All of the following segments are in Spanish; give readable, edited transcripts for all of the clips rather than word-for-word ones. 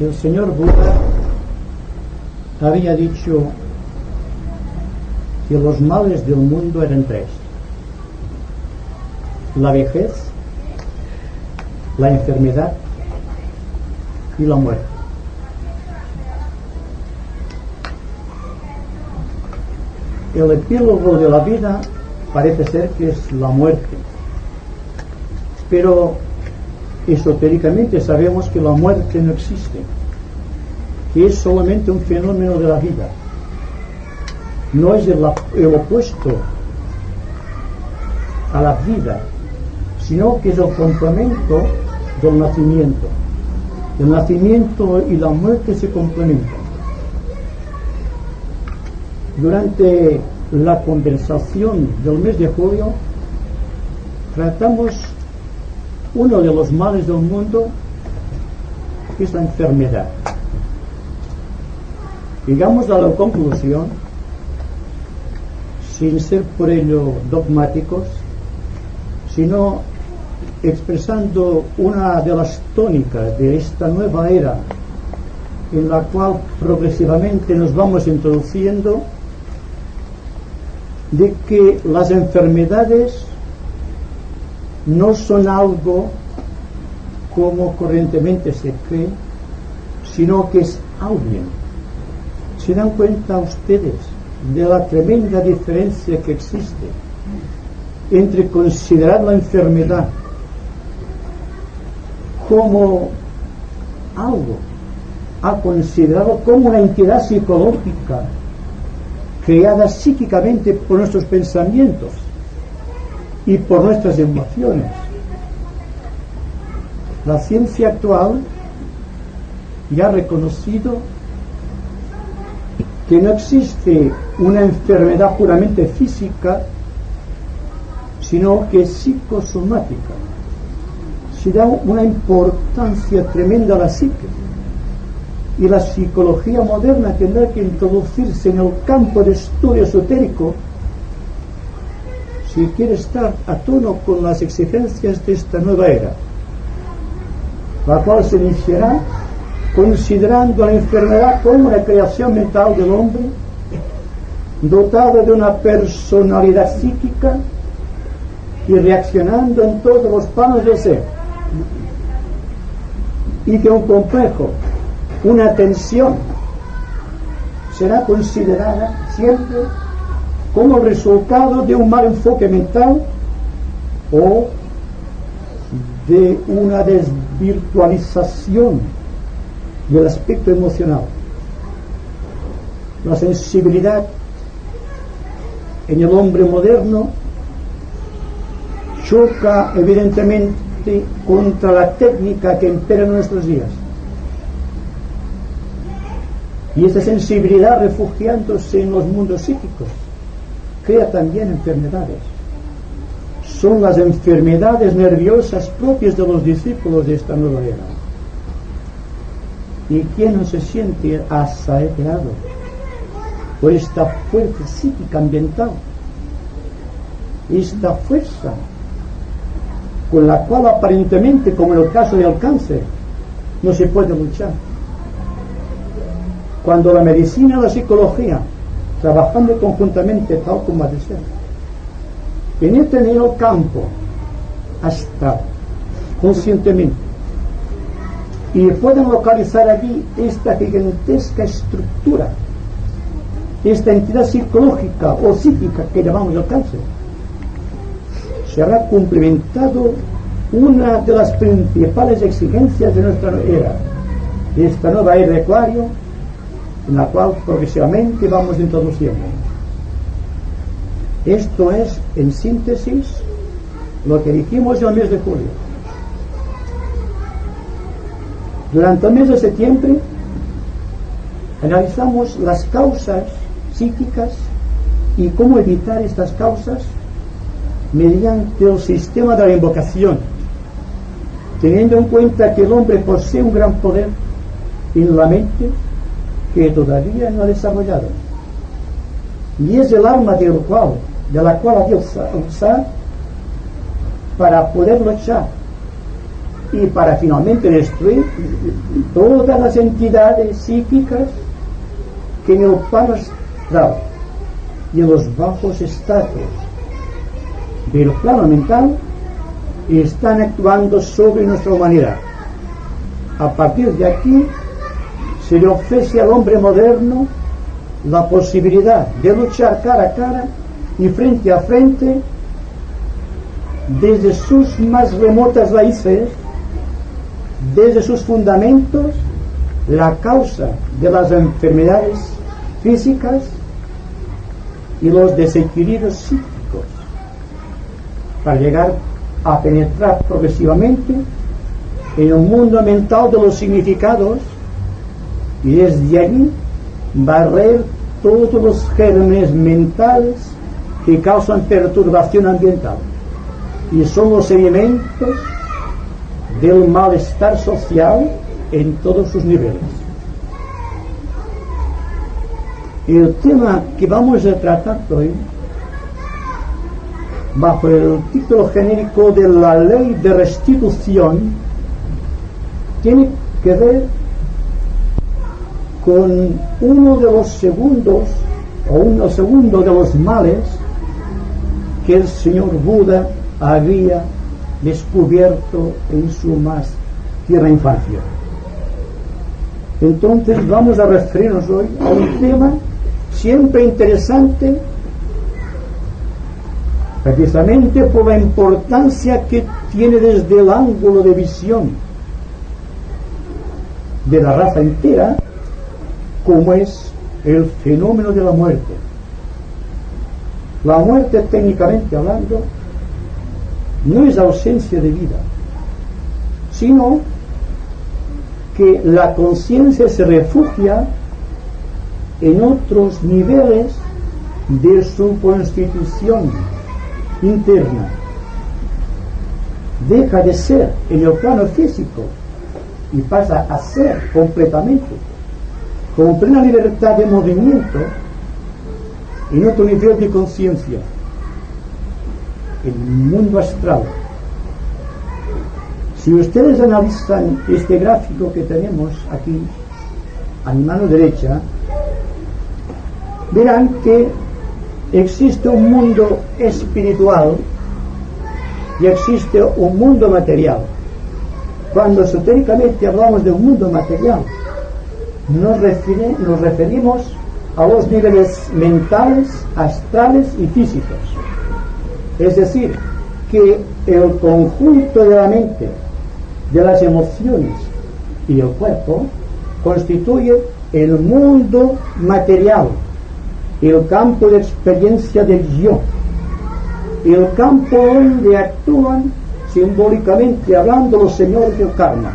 El señor Buda había dicho que los males del mundo eran tres: la vejez, la enfermedad y la muerte. El epílogo de la vida parece ser que es la muerte, pero esotéricamente sabemos que la muerte no existe, que es solamente un fenómeno de la vida, no es el opuesto a la vida, sino que es el complemento del nacimiento. El nacimiento y la muerte se complementan. Durante la conversación del mes de julio tratamos uno de los males del mundo, que es la enfermedad. Llegamos a la conclusión, sin ser por ello dogmáticos, sino expresando una de las tónicas de esta nueva era en la cual progresivamente nos vamos introduciendo, de que las enfermedades no son algo como corrientemente se cree, sino que es alguien. ¿Se dan cuenta ustedes de la tremenda diferencia que existe entre considerar la enfermedad como algo, a considerarlo como una entidad psicológica creada psíquicamente por nuestros pensamientos y por nuestras emociones? La ciencia actual ya ha reconocido que no existe una enfermedad puramente física, sino que es psicosomática. Se da una importancia tremenda a la psique, y la psicología moderna tendrá que introducirse en el campo de estudio esotérico si quiere estar a tono con las exigencias de esta nueva era, la cual se iniciará considerando la enfermedad como una creación mental del hombre, dotada de una personalidad psíquica y reaccionando en todos los planos del ser, y que un complejo, una tensión, será considerada siempre como resultado de un mal enfoque mental o de una desvirtualización del aspecto emocional. La sensibilidad en el hombre moderno choca evidentemente contra la técnica que impera en nuestros días, y esta sensibilidad, refugiándose en los mundos psíquicos, crea también enfermedades. Son las enfermedades nerviosas propias de los discípulos de esta nueva era. ¿Y quién no se siente asaeteado por esta fuerza psíquica ambiental? Esta fuerza con la cual aparentemente, como en el caso del cáncer, no se puede luchar. Cuando la medicina y la psicología, trabajando conjuntamente tal como ha de ser, penetran en el campo hasta conscientemente y pueden localizar allí esta gigantesca estructura, esta entidad psicológica o psíquica que llamamos el cáncer, será cumplimentado una de las principales exigencias de nuestra era, de esta nueva era de Acuario, en la cual progresivamente vamos introduciendo. Esto es, en síntesis, lo que dijimos en el mes de julio. Durante el mes de septiembre analizamos las causas psíquicas y cómo evitar estas causas mediante el sistema de la invocación, teniendo en cuenta que el hombre posee un gran poder en la mente que todavía no ha desarrollado, y es el arma de la cual ha de usar para poder luchar y para finalmente destruir todas las entidades psíquicas que en el plano astral y en los bajos estratos del plano mental están actuando sobre nuestra humanidad. A partir de aquí se le ofrece al hombre moderno la posibilidad de luchar cara a cara y frente a frente desde sus más remotas raíces, desde sus fundamentos, la causa de las enfermedades físicas y los desequilibrios psíquicos, para llegar a penetrar progresivamente en el mundo mental de los significados y desde allí barrer todos los gérmenes mentales que causan perturbación ambiental y son los elementos del malestar social en todos sus niveles. El tema que vamos a tratar hoy, bajo el título genérico de la ley de restitución, tiene que ver con uno de los segundos de los males que el señor Buda había descubierto en su más tierna infancia. Entonces vamos a referirnos hoy a un tema siempre interesante, precisamente por la importancia que tiene desde el ángulo de visión de la raza entera, como es el fenómeno de la muerte. La muerte, técnicamente hablando, no es ausencia de vida, sino que la conciencia se refugia en otros niveles de su constitución interna. Deja de ser en el plano físico y pasa a ser completamente, con plena libertad de movimiento, en otro nivel de conciencia, el mundo astral. Si ustedes analizan este gráfico que tenemos aquí a mi mano derecha, verán que existe un mundo espiritual y existe un mundo material. Cuando esotéricamente hablamos de un mundo material, nos referimos a los niveles mentales, astrales y físicos. Es decir, que el conjunto de la mente, de las emociones y el cuerpo constituye el mundo material, el campo de experiencia del yo, el campo donde actúan simbólicamente hablando los señores del karma.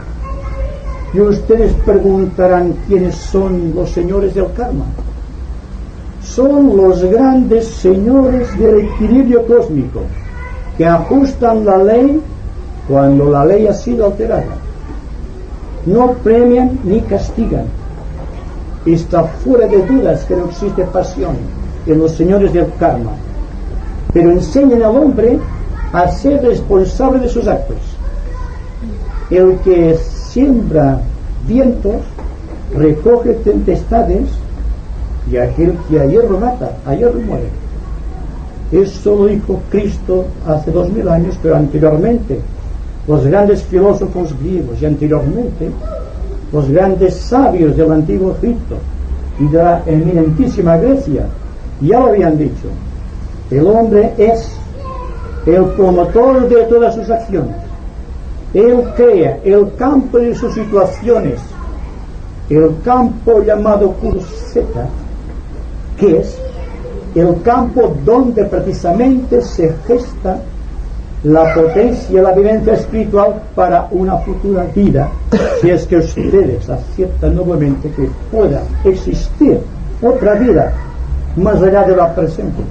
Y ustedes preguntarán, ¿quiénes son los señores del karma? Son los grandes señores del equilibrio cósmico que ajustan la ley cuando la ley ha sido alterada. No premian ni castigan. Está fuera de dudas que no existe pasión en los señores del karma, pero enseñan al hombre a ser responsable de sus actos. El que siembra vientos recoge tempestades, y aquel que a hierro mata, a hierro muere. Eso lo dijo Cristo hace 2000 años, pero anteriormente los grandes filósofos griegos y anteriormente los grandes sabios del antiguo Egipto y de la eminentísima Grecia ya lo habían dicho. El hombre es el promotor de todas sus acciones. Él crea el campo de sus situaciones, el campo llamado Kurukshetra, que es el campo donde precisamente se gesta la potencia, la vivencia espiritual para una futura vida, si es que ustedes aceptan nuevamente que pueda existir otra vida más allá de la presente,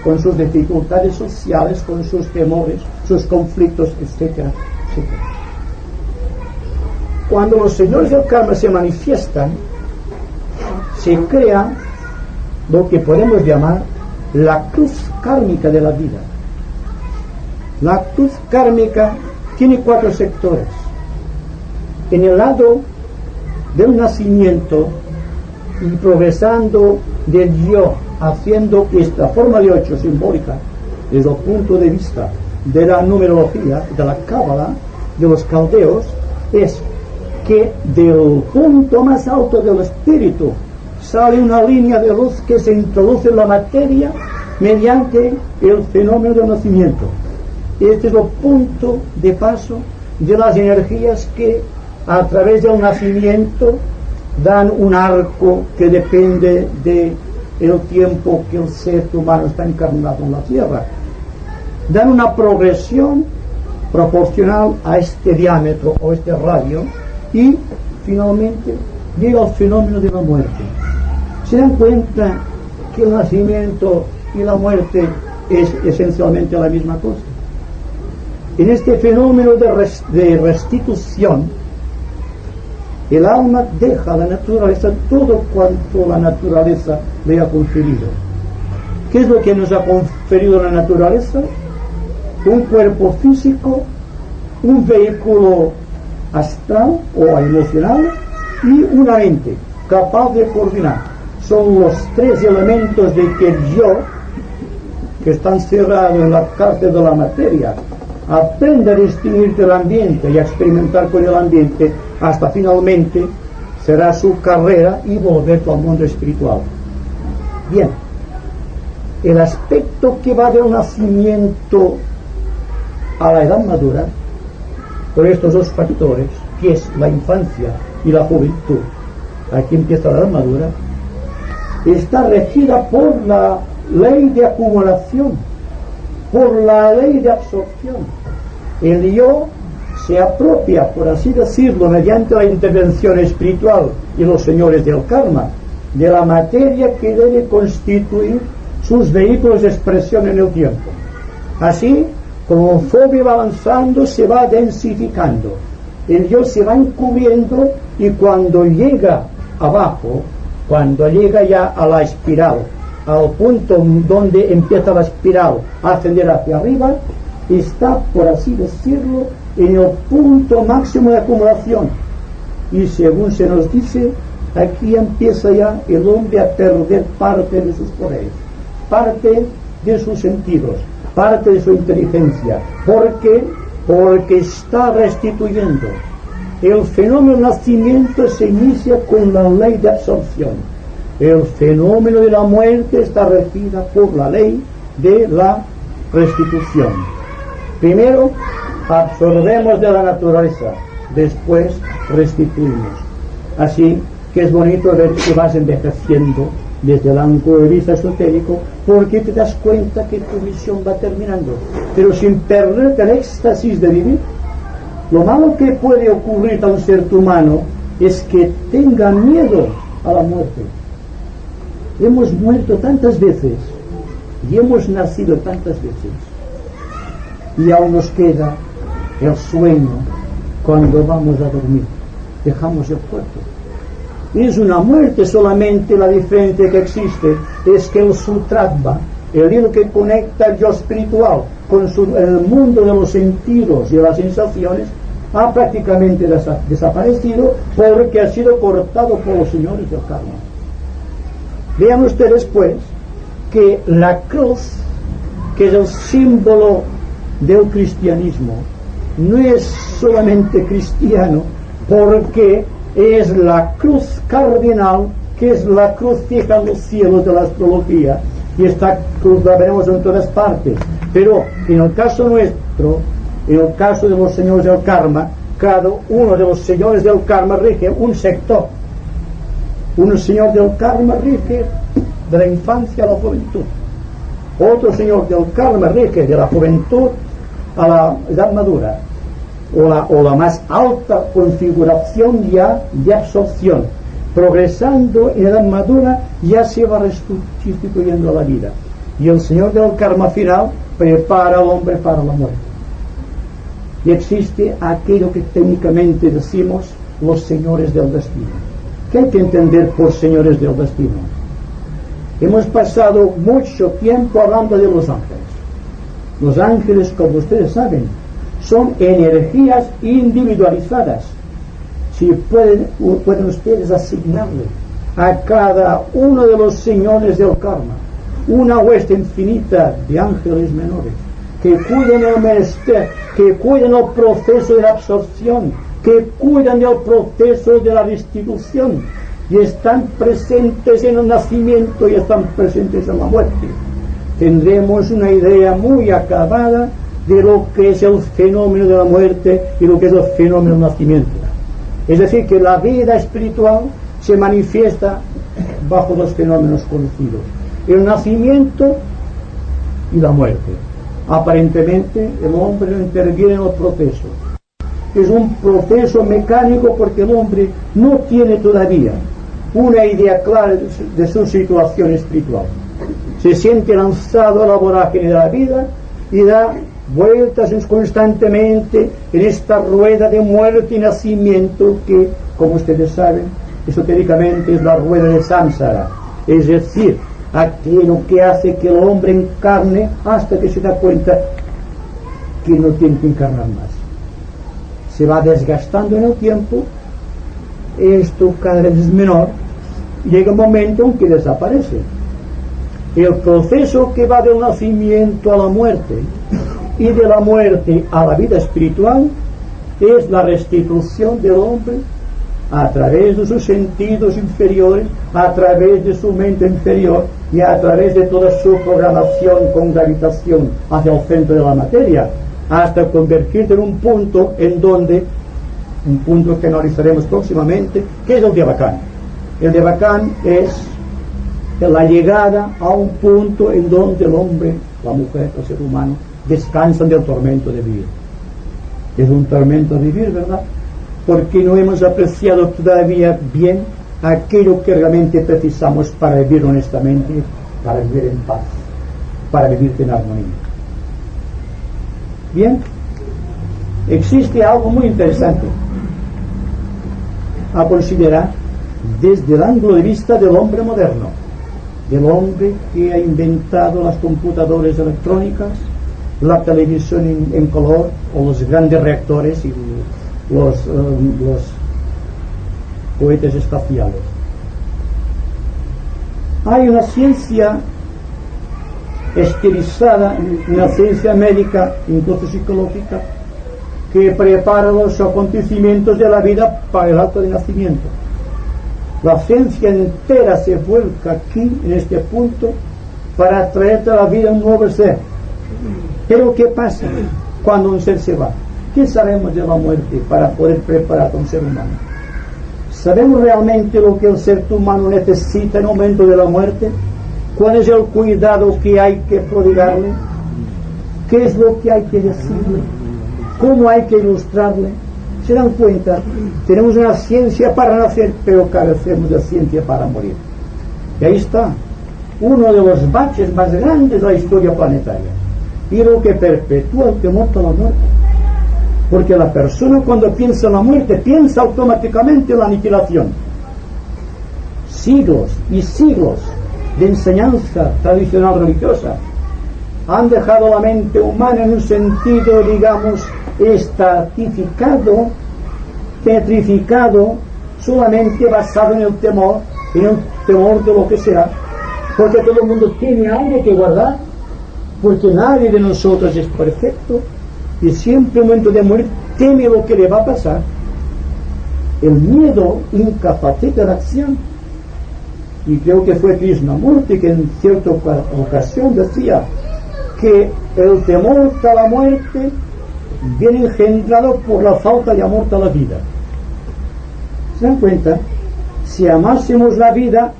con sus dificultades sociales, con sus temores, sus conflictos, etcétera, etcétera. Cuando los señores del karma se manifiestan, se crea lo que podemos llamar la cruz kármica de la vida. La cruz kármica tiene 4 sectores. En el lado del nacimiento y progresando del yo, haciendo esta forma de 8 simbólica desde el punto de vista de la numerología, de la cábala, de los caldeos, es que del punto más alto del espíritu sale una línea de luz que se introduce en la materia mediante el fenómeno del nacimiento. Este es el punto de paso de las energías que a través del nacimiento dan un arco que depende del tiempo que el ser humano está encarnado en la tierra. Dan una progresión proporcional a este diámetro o este radio y finalmente llega el fenómeno de la muerte. Se dan cuenta que el nacimiento y la muerte es esencialmente la misma cosa. En este fenómeno de restitución, el alma deja a la naturaleza todo cuanto la naturaleza le ha conferido. ¿Qué es lo que nos ha conferido la naturaleza? Un cuerpo físico, un vehículo astral o emocional y una mente capaz de coordinar. Son los 3 elementos de que el yo, que está encerrado en la cárcel de la materia, aprende a distinguir del ambiente y a experimentar con el ambiente hasta finalmente será su carrera y volver al mundo espiritual. Bien, el aspecto que va del nacimiento a la edad madura, por estos 2 factores, que es la infancia y la juventud, aquí empieza la edad madura, está regida por la ley de acumulación, por la ley de absorción. El yo se apropia, por así decirlo, mediante la intervención espiritual y los señores del karma, de la materia que debe constituir sus vehículos de expresión en el tiempo. Así, conforme va avanzando, se va densificando. El yo se va encubriendo y cuando llega abajo, cuando llega ya a la espiral, al punto donde empieza la espiral a ascender hacia arriba, está, por así decirlo, en el punto máximo de acumulación. Y según se nos dice, aquí empieza ya el hombre a perder parte de sus poderes, parte de sus sentidos, parte de su inteligencia. ¿Por qué? Porque está restituyendo. El fenómeno del nacimiento se inicia con la ley de absorción. El fenómeno de la muerte está regida por la ley de la restitución. Primero absorbemos de la naturaleza, después restituimos. Así que es bonito ver que vas envejeciendo desde el ángulo de vista esotérico, porque te das cuenta que tu misión va terminando, pero sin perderte el éxtasis de vivir. Lo malo que puede ocurrir a un ser humano es que tenga miedo a la muerte. Hemos muerto tantas veces y hemos nacido tantas veces, y aún nos queda el sueño cuando vamos a dormir. Dejamos el cuerpo. Es una muerte solamente. La diferencia que existe es que el sutratva, el hilo que conecta el yo espiritual con el mundo de los sentidos y de las sensaciones, ha prácticamente desaparecido porque ha sido cortado por los señores del karma. Vean ustedes pues que la cruz, que es el símbolo del cristianismo, no es solamente cristiano porque es la cruz cardinal, que es la cruz fija en los cielos de la astrología, y esta cruz la veremos en todas partes. Pero en el caso nuestro, en el caso de los señores del karma, cada uno de los señores del karma rige un sector. Un señor del karma rige de la infancia a la juventud. Otro señor del karma rige de la juventud a la edad madura, o la más alta configuración ya de absorción. Progresando en edad madura ya se va restituyendo la vida, y el señor del karma final prepara al hombre para la muerte. Y existe aquello que técnicamente decimos los señores del destino. ¿Qué hay que entender por señores del destino? Hemos pasado mucho tiempo hablando de los ángeles. Los ángeles, como ustedes saben, son energías individualizadas si pueden ustedes asignarle a cada uno de los señores del karma una hueste infinita de ángeles menores que cuiden el menester, que cuiden el proceso de la absorción, que cuidan del proceso de la restitución y están presentes en el nacimiento y están presentes en la muerte, tendremos una idea muy acabada de lo que es el fenómeno de la muerte y lo que es el fenómeno del nacimiento. Es decir, que la vida espiritual se manifiesta bajo dos fenómenos conocidos: el nacimiento y la muerte. Aparentemente el hombre no interviene en el proceso. Es un proceso mecánico porque el hombre no tiene todavía una idea clara de su situación espiritual. Se siente lanzado a la vorágine de la vida y da vueltas constantemente en esta rueda de muerte y nacimiento que, como ustedes saben, esotéricamente es la rueda de Samsara, es decir, aquello que hace que el hombre encarne hasta que se da cuenta que no tiene que encarnar más. Se va desgastando en el tiempo, esto cada vez es menor, y llega un momento en que desaparece. El proceso que va del nacimiento a la muerte y de la muerte a la vida espiritual es la restitución del hombre a través de sus sentidos inferiores, a través de su mente inferior y a través de toda su programación con gravitación hacia el centro de la materia, hasta convertirse en un punto que analizaremos próximamente, que es el Devacán. El Devacán es la llegada a un punto en donde el hombre, la mujer, el ser humano descansan del tormento de vivir. Es un tormento vivir, ¿verdad? Porque no hemos apreciado todavía bien aquello que realmente precisamos para vivir honestamente, para vivir en paz, para vivir en armonía. Bien, existe algo muy interesante a considerar desde el ángulo de vista del hombre moderno, del hombre que ha inventado las computadoras electrónicas, la televisión en color o los grandes reactores y los cohetes espaciales. Hay una ciencia estilizada, una ciencia médica, incluso psicológica, que prepara los acontecimientos de la vida para el acto de nacimiento. La ciencia entera se vuelca aquí, en este punto, para traer a la vida un nuevo ser. Pero ¿qué pasa cuando un ser se va? ¿Qué sabemos de la muerte para poder preparar a un ser humano? ¿Sabemos realmente lo que el ser humano necesita en el momento de la muerte? ¿Cuál es el cuidado que hay que prodigarle? ¿Qué es lo que hay que decirle? ¿Cómo hay que ilustrarle? ¿Se dan cuenta? Tenemos una ciencia para nacer, pero carecemos de ciencia para morir. Y ahí está uno de los baches más grandes de la historia planetaria y lo que perpetúa el temor a la muerte. Porque la persona, cuando piensa en la muerte, piensa automáticamente en la aniquilación. Siglos y siglos de enseñanza tradicional religiosa han dejado la mente humana en un sentido, digamos, estatificado, petrificado, solamente basado en el temor de lo que será, porque todo el mundo tiene algo que guardar, porque nadie de nosotros es perfecto y siempre en el momento de morir teme lo que le va a pasar. El miedo incapacita la acción, y creo que fue Krishnamurti que en cierta ocasión decía que el temor a la muerte viene engendrado por la falta de amor a la vida. ¿Se dan cuenta? Si amásemos la vida,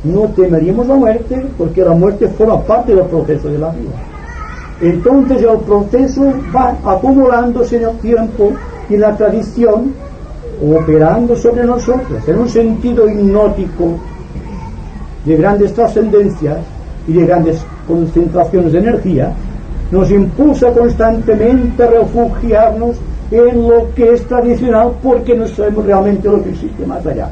no temeríamos la muerte, porque la muerte forma parte del proceso de la vida. Entonces el proceso va acumulándose en el tiempo y la tradición, operando sobre nosotros en un sentido hipnótico de grandes trascendencias y de grandes concentraciones de energía, nos impulsa constantemente a refugiarnos en lo que es tradicional, porque no sabemos realmente lo que existe más allá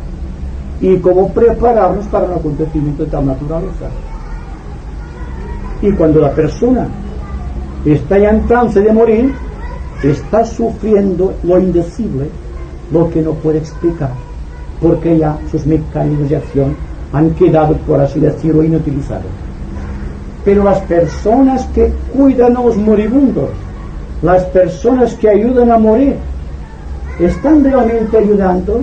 y cómo prepararnos para un acontecimiento de tal naturaleza. Y cuando la persona está ya en trance de morir, está sufriendo lo indecible, lo que no puede explicar, porque ya sus mecanismos de acción han quedado, por así decirlo, inutilizados. Pero las personas que cuidan a los moribundos, las personas que ayudan a morir, ¿están realmente ayudando?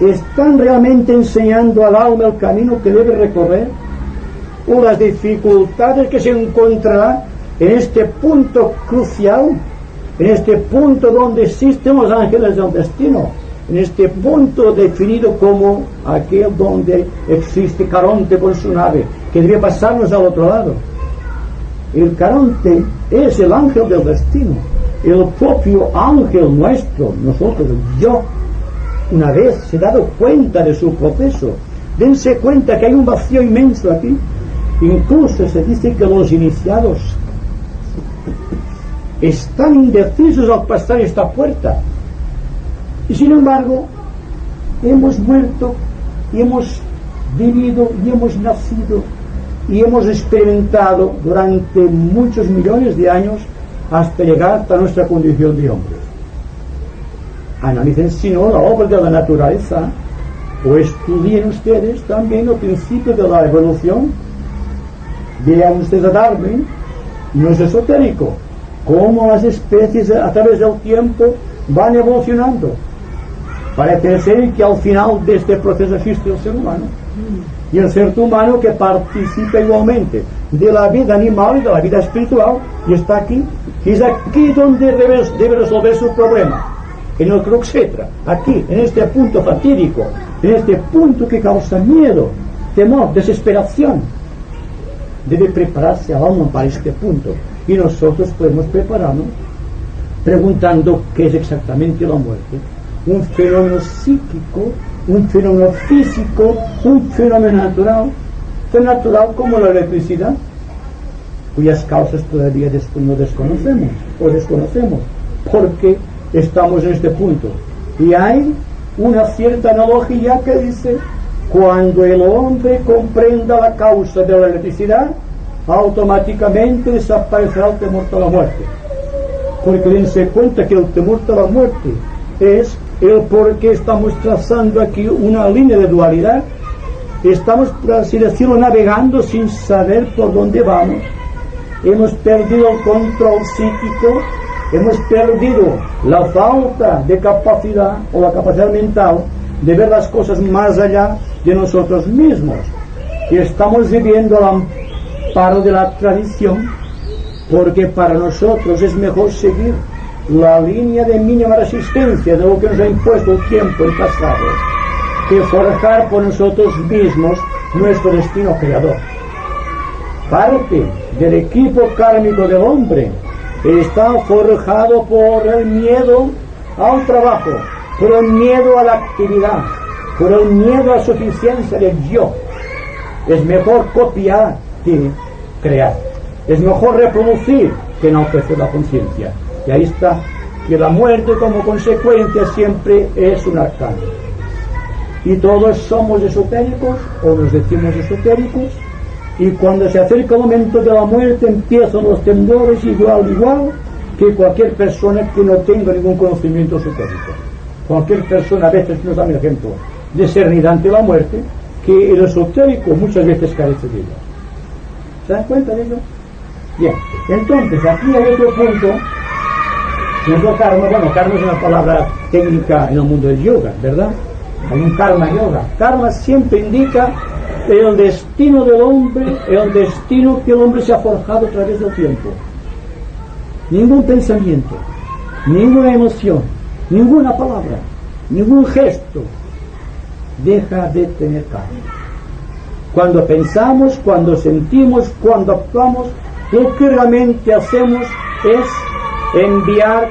¿Están realmente enseñando al alma el camino que debe recorrer? ¿O las dificultades que se encontrará en este punto crucial, en este punto donde existen los ángeles del destino, en este punto definido como aquel donde existe Caronte con su nave, que debe pasarnos al otro lado? El Caronte es el ángel del destino, el propio ángel nuestro, nosotros, yo. Una vez se ha dado cuenta de su proceso, dense cuenta que hay un vacío inmenso aquí. Incluso se dice que los iniciados están indecisos al pasar esta puerta, y sin embargo hemos muerto y hemos vivido y hemos nacido y hemos experimentado durante muchos millones de años hasta llegar hasta nuestra condición de hombres. Analicen si no la obra de la naturaleza, o estudien ustedes también los principios de la evolución. Vean ustedes a Darwin, no es esotérico, cómo las especies a través del tiempo van evolucionando. Parece ser que al final de este proceso existe el ser humano, y el ser humano que participa igualmente de la vida animal y de la vida espiritual, y está aquí, y es aquí donde debe resolver su problema, en el Krukshetra, aquí, en este punto fatídico, en este punto que causa miedo, temor, desesperación. Debe prepararse al alma para este punto, y nosotros podemos prepararnos preguntando qué es exactamente la muerte. Un fenómeno psíquico, un fenómeno físico, un fenómeno natural, tan natural como la electricidad, cuyas causas todavía no desconocemos, porque estamos en este punto. Y hay una cierta analogía que dice: cuando el hombre comprenda la causa de la electricidad, automáticamente desaparecerá el temor a la muerte. Porque dense cuenta que el temor a la muerte es el por qué estamos trazando aquí una línea de dualidad. Estamos, por así decirlo, navegando sin saber por dónde vamos. Hemos perdido el control psíquico, hemos perdido la falta de capacidad o la capacidad mental de ver las cosas más allá de nosotros mismos, y estamos viviendo al amparo de la tradición, porque para nosotros es mejor seguir la línea de mínima resistencia de lo que nos ha impuesto el tiempo, el pasado, que forjar por nosotros mismos nuestro destino creador. Parte del equipo kármico del hombre está forjado por el miedo al trabajo, por el miedo a la actividad, por el miedo a la suficiencia del yo. Es mejor copiar que crear, es mejor reproducir que enaltecer la conciencia. Y ahí está, que la muerte como consecuencia siempre es un arcano. Y todos somos esotéricos, o nos decimos esotéricos, y cuando se acerca el momento de la muerte empiezan los temblores igual que cualquier persona que no tenga ningún conocimiento esotérico. Cualquier persona a veces nos da un ejemplo de serenidad ante la muerte, que el esotérico muchas veces carece de ella. ¿Se dan cuenta de ello? Bien, entonces aquí hay otro punto, que es lo karma. Bueno, karma es una palabra técnica en el mundo del yoga, ¿verdad? Hay un karma yoga. Karma siempre indica el destino del hombre, el destino que el hombre se ha forjado a través del tiempo. Ningún pensamiento, ninguna emoción, ninguna palabra, ningún gesto deja de tener karma. Cuando pensamos, cuando sentimos, cuando actuamos, lo que realmente hacemos es enviar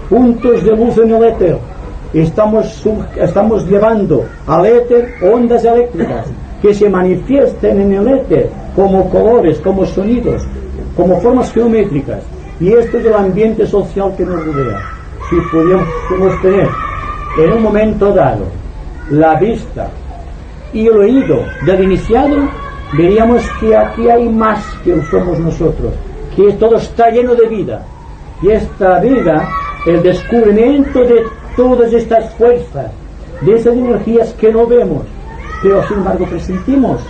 puntos de luz en el éter. Estamos llevando al éter ondas eléctricas que se manifiesten en el éter como colores, como sonidos, como formas geométricas. Y esto es el ambiente social que nos rodea. Si pudiéramos tener en un momento dado la vista y el oído del iniciado, veríamos que aquí hay más que somos nosotros, que todo está lleno de vida, y esta vida el descubrimiento de todas estas fuerzas, de esas energías que no vemos, pero sin embargo presentimos,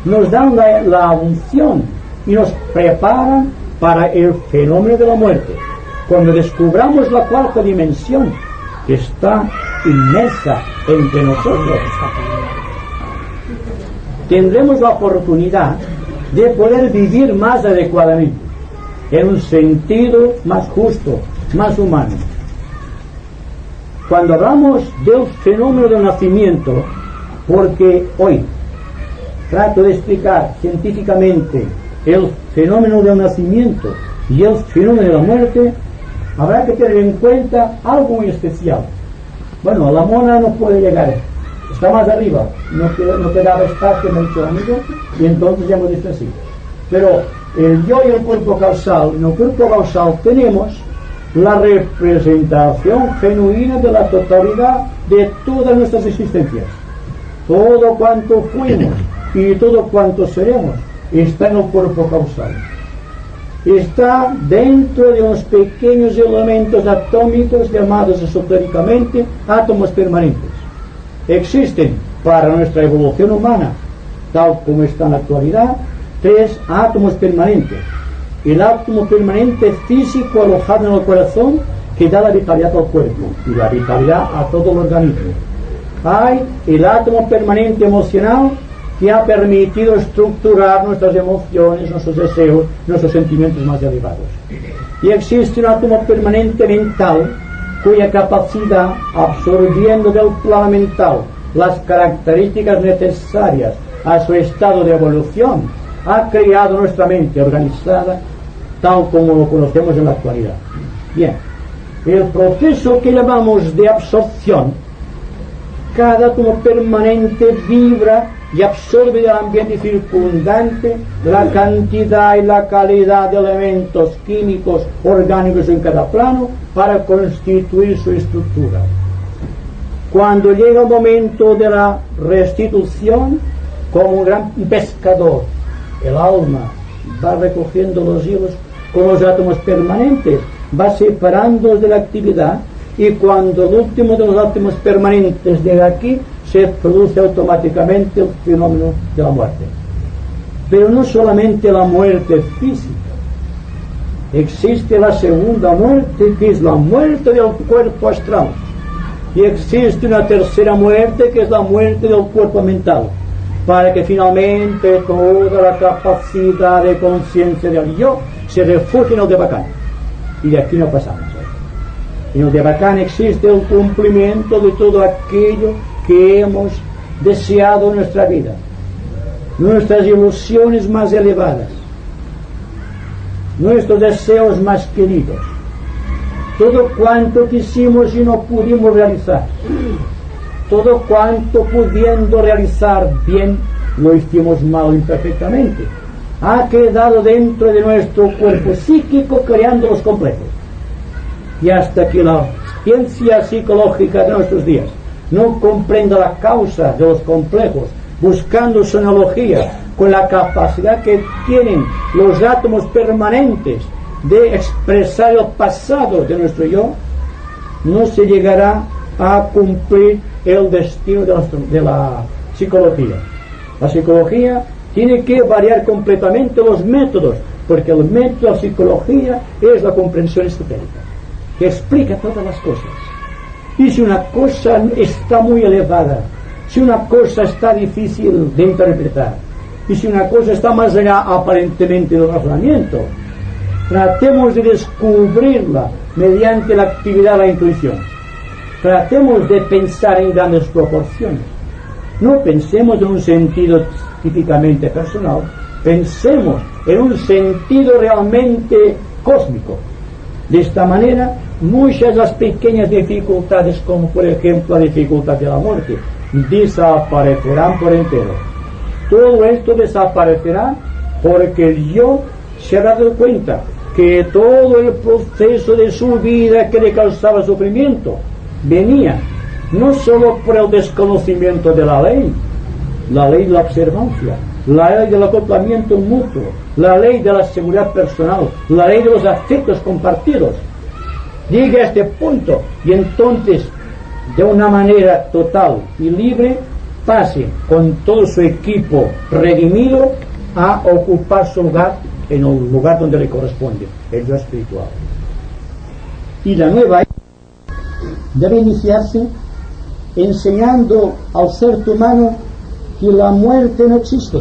nos dan la unción y nos preparan para el fenómeno de la muerte. Cuando descubramos la cuarta dimensión, que está inmersa entre nosotros, tendremos la oportunidad de poder vivir más adecuadamente, en un sentido más justo, más humano. Cuando hablamos del fenómeno del nacimiento, porque hoy trato de explicar científicamente el fenómeno del nacimiento y el fenómeno de la muerte, habrá que tener en cuenta algo muy especial. Bueno, la mona no puede llegar, está más arriba, no quedaba espacio, me ha dicho el amigo, y entonces ya hemos dicho así. Pero el yo y el cuerpo causal, en el cuerpo causal tenemos la representación genuina de la totalidad de todas nuestras existencias. Todo cuanto fuimos y todo cuanto seremos está en el cuerpo causal. Está dentro de unos pequeños elementos atómicos llamados esotéricamente átomos permanentes. Existen para nuestra evolución humana, tal como está en la actualidad, 3 átomos permanentes. El átomo permanente físico alojado en el corazón, que da la vitalidad al cuerpo y la vitalidad a todo el organismo. Hay el átomo permanente emocional, que ha permitido estructurar nuestras emociones, nuestros deseos, nuestros sentimientos más elevados. Y existe un átomo permanente mental, cuya capacidad, absorbiendo del plano mental las características necesarias a su estado de evolución, ha creado nuestra mente organizada tal como lo conocemos en la actualidad. Bien, el proceso que llamamos de absorción, cada átomo permanente vibra y absorbe del ambiente circundante la cantidad y la calidad de elementos químicos orgánicos en cada plano para constituir su estructura. Cuando llega el momento de la restitución, como un gran pescador, el alma va recogiendo los hilos con los átomos permanentes, va separándolos de la actividad, y cuando el último de los átomos permanentes llega aquí, se produce automáticamente el fenómeno de la muerte. Pero no solamente la muerte física, existe la segunda muerte, que es la muerte del cuerpo astral, y existe una tercera muerte, que es la muerte del cuerpo mental, para que finalmente toda la capacidad de conciencia del yo se refugie en el Devacán, y de aquí no pasamos. En el Devacán existe el cumplimiento de todo aquello que hemos deseado en nuestra vida, nuestras ilusiones más elevadas, nuestros deseos más queridos, todo cuanto quisimos y no pudimos realizar, todo cuanto pudiendo realizar bien lo hicimos mal o imperfectamente, ha quedado dentro de nuestro cuerpo psíquico creando los complejos. Y hasta que la ciencia psicológica de nuestros días no comprenda la causa de los complejos, buscando su analogía con la capacidad que tienen los átomos permanentes de expresar el pasado de nuestro yo, no se llegará a cumplir el destino de la psicología. La psicología tiene que variar completamente los métodos, porque el método de la psicología es la comprensión esotérica, que explica todas las cosas. Y si una cosa está muy elevada, si una cosa está difícil de interpretar, y si una cosa está más allá aparentemente del razonamiento, tratemos de descubrirla mediante la actividad de la intuición. Tratemos de pensar en grandes proporciones. No pensemos en un sentido típicamente personal, pensemos en un sentido realmente cósmico. De esta manera, muchas de las pequeñas dificultades, como por ejemplo la dificultad de la muerte, desaparecerán por entero. Todo esto desaparecerá porque el yo se ha dado cuenta que todo el proceso de su vida que le causaba sufrimiento venía no solo por el desconocimiento de la ley de la observancia, la ley del acoplamiento mutuo, la ley de la seguridad personal, la ley de los afectos compartidos, llegue a este punto y entonces de una manera total y libre pase con todo su equipo redimido a ocupar su lugar en el lugar donde le corresponde, el yo espiritual. Y la nueva debe iniciarse enseñando al ser humano que la muerte no existe,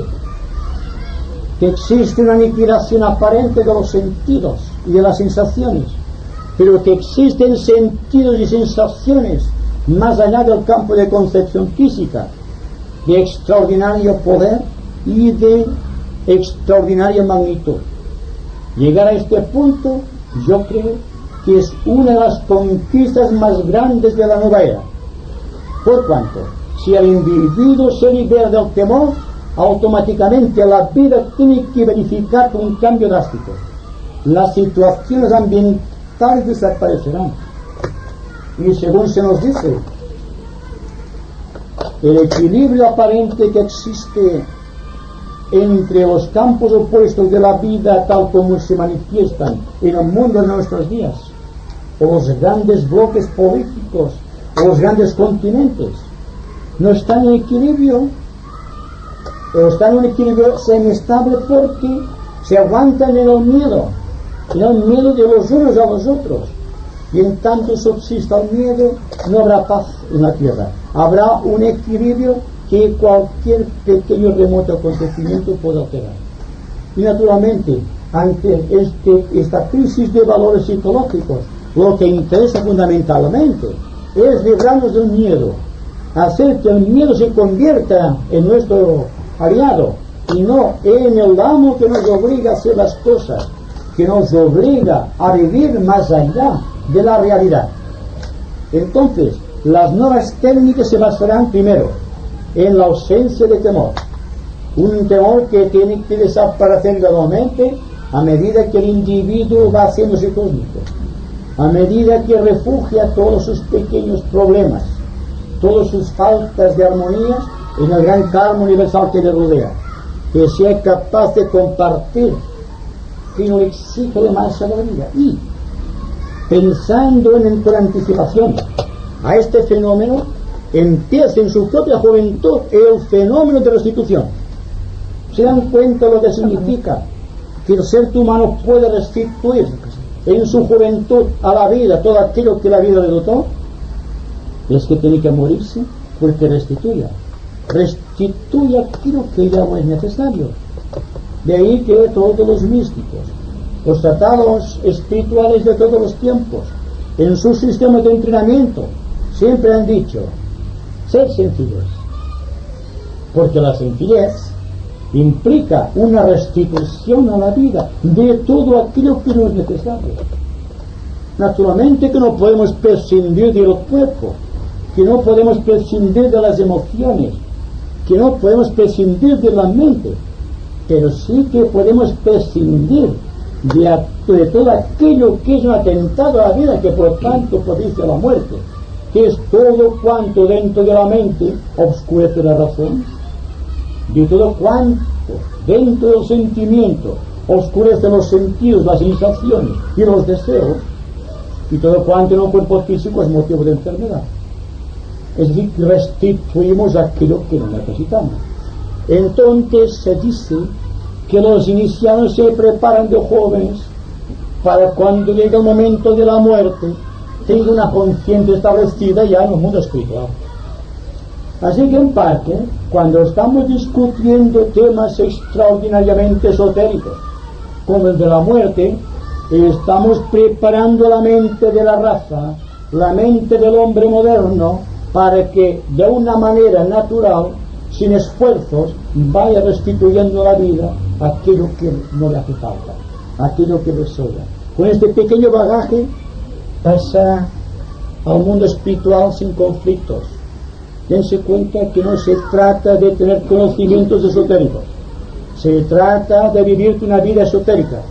que existe una aniquilación aparente de los sentidos y de las sensaciones, pero que existen sentidos y sensaciones más allá del campo de concepción física, de extraordinario poder y de extraordinaria magnitud. Llegar a este punto, yo creo que es una de las conquistas más grandes de la nueva era. Por cuanto, si el individuo se libera del temor, automáticamente la vida tiene que verificar un cambio drástico. Las situaciones ambientales desaparecerán. Y según se nos dice, el equilibrio aparente que existe entre los campos opuestos de la vida tal como se manifiestan en el mundo de nuestros días, o los grandes bloques políticos, o los grandes continentes, no están en equilibrio, o están en un equilibrio semiestable porque se aguantan en el miedo de los unos a los otros. Y en tanto subsista el miedo, no habrá paz en la tierra. Habrá un equilibrio que cualquier pequeño remoto acontecimiento puede alterar. Y naturalmente, ante esta crisis de valores psicológicos, lo que interesa fundamentalmente es librarnos del miedo, hacer que el miedo se convierta en nuestro aliado y no en el amo que nos obliga a hacer las cosas, que nos obliga a vivir más allá de la realidad. Entonces, las nuevas técnicas se basarán primero en la ausencia de temor, un temor que tiene que desaparecer gradualmente a medida que el individuo va haciéndose cósmico, a medida que refugia todos sus pequeños problemas, todas sus faltas de armonía en el gran karma universal que le rodea, que sea capaz de compartir que no le exige de más sabiduría. Y pensando con anticipación a este fenómeno, empieza en su propia juventud el fenómeno de restitución. ¿Se dan cuenta lo que significa? Que el ser humano puede restituir en su juventud a la vida todo aquello que la vida le dotó. Es que tiene que morirse porque restituya aquello que ya no es necesario. De ahí que todos los místicos, los tratados espirituales de todos los tiempos, en su sistema de entrenamiento, siempre han dicho: ser sencillos, porque la sencillez implica una restitución a la vida de todo aquello que no es necesario. Naturalmente que no podemos prescindir del cuerpo, que no podemos prescindir de las emociones, que no podemos prescindir de la mente, pero sí que podemos prescindir de todo aquello que es un atentado a la vida, que por tanto propicia la muerte, que es todo cuanto dentro de la mente obscurece la razón, de todo cuanto dentro del sentimiento oscurece los sentidos, las sensaciones y los deseos, y todo cuanto en el cuerpo físico es motivo de enfermedad. Es decir, restituimos aquello que no necesitamos. Entonces se dice que los iniciados se preparan de jóvenes para cuando llegue el momento de la muerte tenga una conciencia establecida ya en el mundo espiritual. Así que en parte, cuando estamos discutiendo temas extraordinariamente esotéricos como el de la muerte, estamos preparando la mente de la raza, la mente del hombre moderno, para que de una manera natural, sin esfuerzos, vaya restituyendo a la vida aquello que no le hace falta, aquello que le sobra. Con este pequeño bagaje pasa al mundo espiritual sin conflictos. Dense cuenta que no se trata de tener conocimientos esotéricos, se trata de vivir una vida esotérica,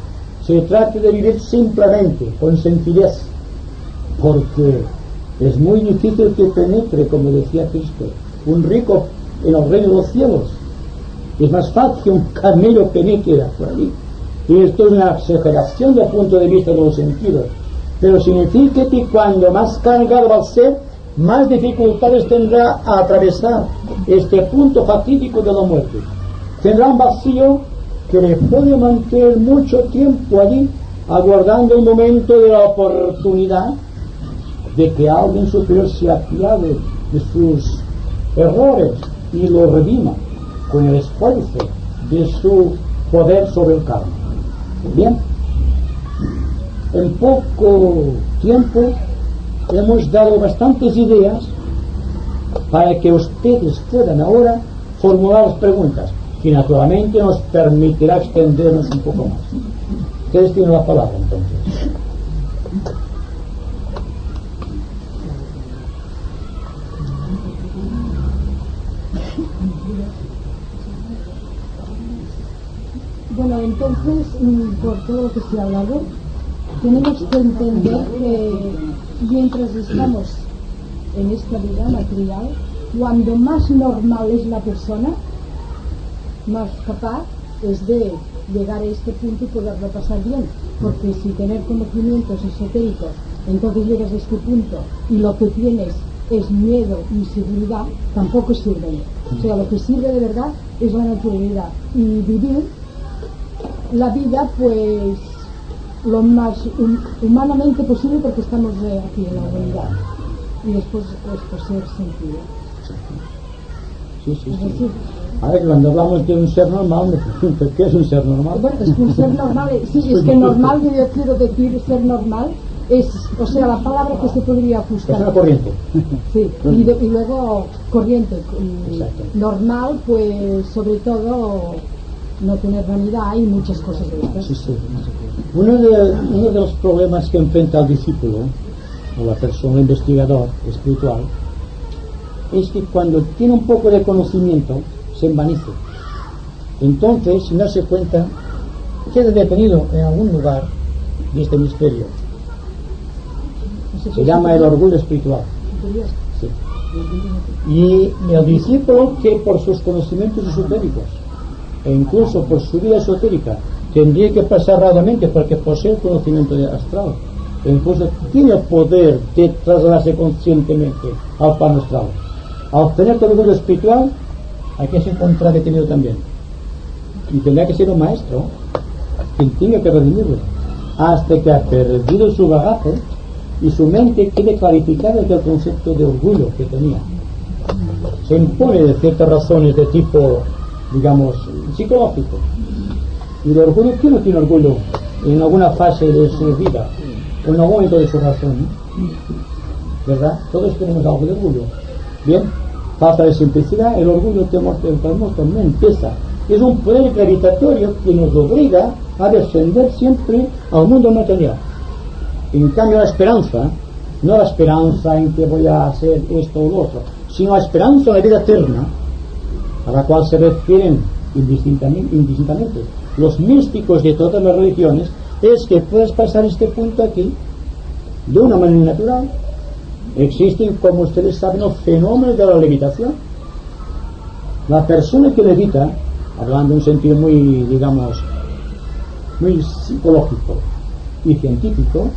se trata de vivir simplemente, con sencillez, porque es muy difícil que penetre, como decía Cristo, un rico en el reino de los cielos. Es más fácil que un camello penetre por allí. Y esto es una exageración desde el punto de vista de los sentidos. pero significa que cuando más cargado va a ser, más dificultades tendrá a atravesar este punto fatídico de la muerte. Tendrá un vacío que le puede mantener mucho tiempo allí, aguardando el momento de la oportunidad de que alguien superior se apiade de sus errores y lo redima con el esfuerzo de su poder sobre el karma. Bien, en poco tiempo hemos dado bastantes ideas para que ustedes puedan ahora formular las preguntas, que naturalmente nos permitirá extendernos un poco más. Ustedes tienen la palabra entonces. Bueno, entonces, por todo lo que se ha hablado, tenemos que entender que mientras estamos en esta vida material, cuando más normal es la persona, más capaz es de llegar a este punto y poderlo pasar bien, porque si tener conocimientos esotéricos, entonces llegas a este punto y lo que tienes es miedo, inseguridad, tampoco sirve. O sea, lo que sirve de verdad es la naturalidad y vivir la vida pues lo más humanamente posible, porque estamos aquí en la humanidad, y después ser sentido. Sí. A ver, cuando hablamos de un ser normal, me pregunto, ¿qué es un ser normal? Bueno, es que un ser normal, sí, es que normal, yo quiero decir, ser normal es, o sea, la palabra que se podría ajustar. Es una corriente. Sí, y luego corriente. Normal, pues, sobre todo, no tener vanidad y muchas cosas de estas. Sí. Uno de los problemas que enfrenta el discípulo, o la persona, el investigador espiritual, es que cuando tiene un poco de conocimiento, se envanece. Entonces, sin darse cuenta, queda detenido en algún lugar de este misterio. Se llama el orgullo espiritual. Sí. Y el discípulo, que por sus conocimientos esotéricos e incluso por su vida esotérica tendría que pasar rápidamente porque posee el conocimiento astral, e incluso tiene el poder de trasladarse conscientemente al plano astral. Al tener el orgullo espiritual, hay que se encontrar detenido también, y tendrá que ser un maestro quien tenga que redimirlo hasta que ha perdido su bagaje y su mente quede clarificada del concepto de orgullo que tenía. Se impone de ciertas razones de tipo, digamos, psicológico. Y el orgullo, ¿quién no tiene orgullo en alguna fase de su vida o en algún momento de su razón? ¿Verdad? Todos tenemos algo de orgullo. Bien, falta de simplicidad, el orgullo también pesa. Es un poder gravitatorio que nos obliga a descender siempre al mundo material. En cambio, la esperanza, no la esperanza en que voy a hacer esto o lo otro, sino la esperanza en la vida eterna, a la cual se refieren indistintamente los místicos de todas las religiones, es que puedes pasar este punto aquí de una manera natural. Existen, como ustedes saben, los fenómenos de la levitación. La persona que levita, hablando en un sentido muy, digamos, muy psicológico y científico,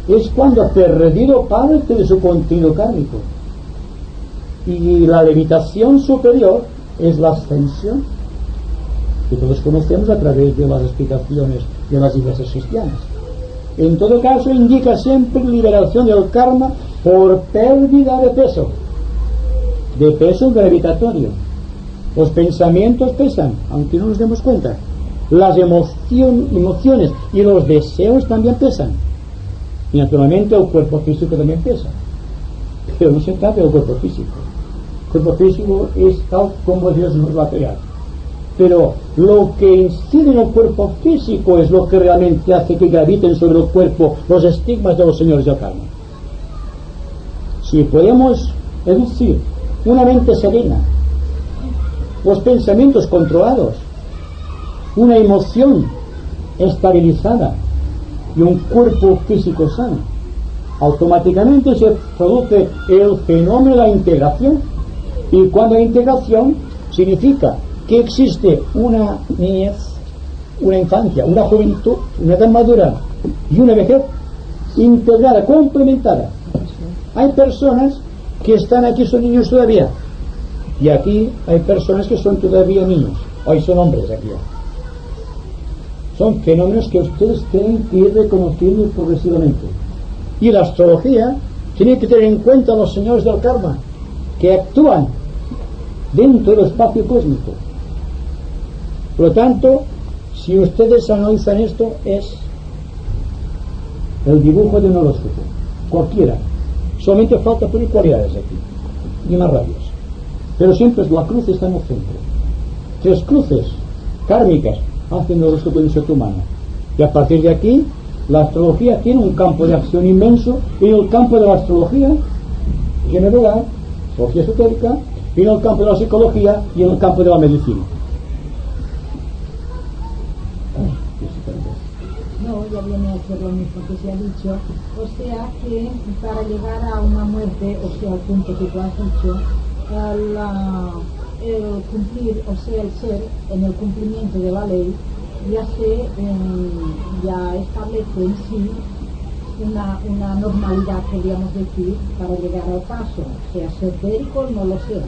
es cuando ha perdido parte de su continuo kármico. Y la levitación superior es la ascensión, que todos conocemos a través de las explicaciones de las iglesias cristianas. En todo caso, indica siempre liberación del karma por pérdida de peso gravitatorio. Los pensamientos pesan, aunque no nos demos cuenta. Las emociones y los deseos también pesan. Y naturalmente el cuerpo físico también pesa. Pero no se trata del cuerpo físico. El cuerpo físico es tal como Dios nos lo ha creado. Pero lo que incide en el cuerpo físico es lo que realmente hace que graviten sobre el cuerpo los estigmas de los señores del karma. Si podemos reducir una mente serena, los pensamientos controlados, una emoción estabilizada y un cuerpo físico sano, automáticamente se produce el fenómeno de la integración. Y cuando hay integración, significa que existe una niñez, una infancia, una juventud, una edad madura y una vejez integrada, complementada. Hay personas que están aquí, son niños todavía, y aquí hay personas que son todavía niños, hoy son hombres aquí. Son fenómenos que ustedes tienen que ir reconociendo progresivamente. Y la astrología tiene que tener en cuenta a los señores del karma, que actúan dentro del espacio cósmico. Por lo tanto, si ustedes analizan esto, es el dibujo de un horóscopo, cualquiera. Solamente falta poner cualidades aquí, y más radios. Pero siempre la cruz está en el centro. 3 cruces kármicas hacen el horóscopo del ser humano. Y a partir de aquí, la astrología tiene un campo de acción inmenso, y en el campo de la astrología general, astrología esotérica, y en el campo de la psicología y en el campo de la medicina. No, ya viene a ser lo mismo que se ha dicho. O sea que para llegar a una muerte, o sea, al punto que tú has dicho, el cumplir, o sea, el ser en el cumplimiento de la ley, ya establece en sí una normalidad, podríamos decir, para llegar al paso. O sea, ser etérico no lo sea,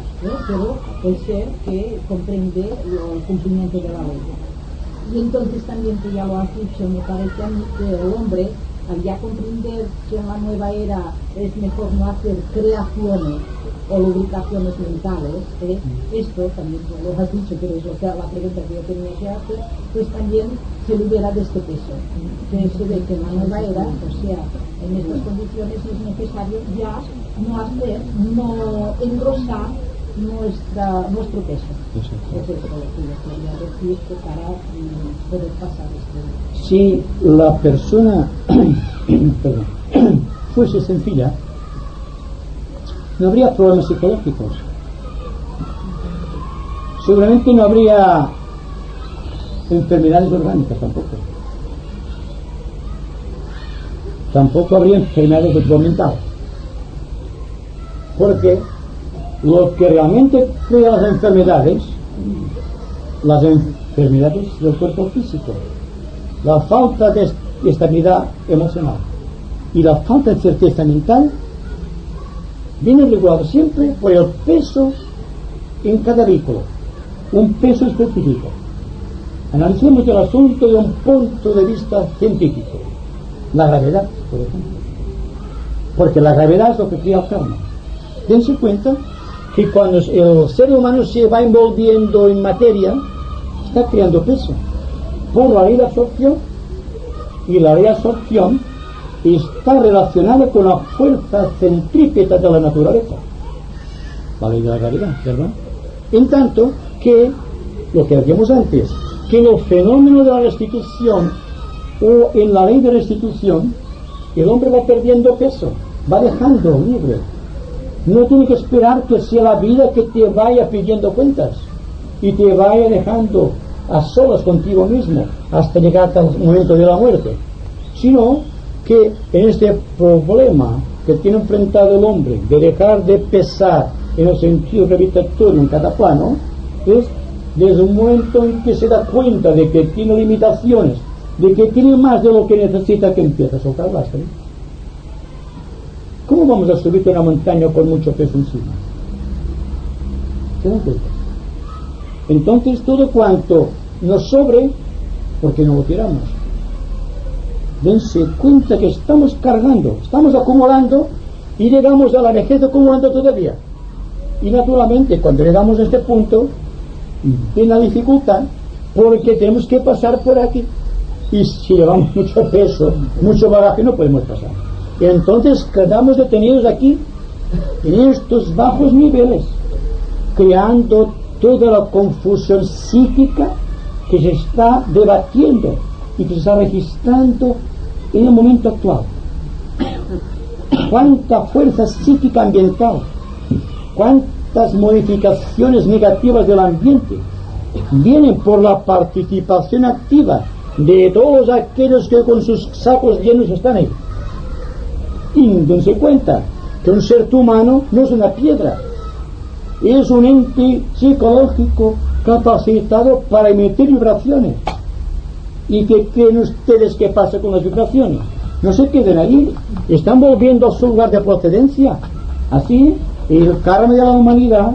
pero el ser que comprende el cumplimiento de la ley. Y entonces también, que ya lo has dicho, me parece a mí que el hombre, al ya comprender que en la nueva era es mejor no hacer creaciones o lubricaciones mentales, esto también lo has dicho, pero es la pregunta que yo tenía que hacer, pues también se libera de este peso, que se ve que en la nueva era, o sea, en estas condiciones es necesario ya no engrosar nuestro peso. Es eso lo que yo quería decir, que para poder pasar esto. Si la persona fuese sencilla, no habría problemas psicológicos, seguramente no habría enfermedades orgánicas tampoco habría enfermedades de tipo mental, porque lo que realmente crea las enfermedades del cuerpo físico, la falta de estabilidad emocional y la falta de certeza mental, viene regulado siempre por el peso en cada vehículo, un peso específico. Analicemos el asunto de un punto de vista científico, la gravedad, por ejemplo, porque la gravedad es lo que crea el karma. Dense cuenta que cuando el ser humano se va envolviendo en materia, está creando peso por la ley de absorción, y la ley de absorción está relacionada con la fuerza centrípeta de la naturaleza, la ley de la gravedad, ¿verdad? En tanto que, lo que decíamos antes, que en el fenómeno de la restitución o en la ley de restitución, el hombre va perdiendo peso, va dejando libre. No tiene que esperar que sea la vida que te vaya pidiendo cuentas y te vaya dejando a solas contigo mismo hasta llegar hasta el momento de la muerte, sino que en este problema que tiene enfrentado el hombre de dejar de pesar en el sentido gravitatorio en cada plano, es desde un momento en que se da cuenta de que tiene limitaciones, de que tiene más de lo que necesita, que empieza a soltar lastre. ¿Cómo vamos a subir una montaña con mucho peso encima? ¿Se dan cuenta? Entonces todo cuanto nos sobre, porque no lo tiramos. Dense cuenta que estamos cargando, estamos acumulando, y llegamos a la vejez acumulando todavía. Y naturalmente cuando llegamos a este punto viene la dificultad, porque tenemos que pasar por aquí, y si llevamos mucho peso, mucho bagaje, no podemos pasar. Y entonces quedamos detenidos aquí en estos bajos niveles, creando toda la confusión psíquica que se está debatiendo y que se está registrando en el momento actual. Cuánta fuerza psíquica ambiental, cuántas modificaciones negativas del ambiente vienen por la participación activa de todos aquellos que con sus sacos llenos están ahí. Y dense cuenta que un ser humano no es una piedra, es un ente psicológico capacitado para emitir vibraciones. ¿Y qué creen ustedes que pasa con las vibraciones? no se queden ahí, están volviendo a su lugar de procedencia. Así, el karma de la humanidad,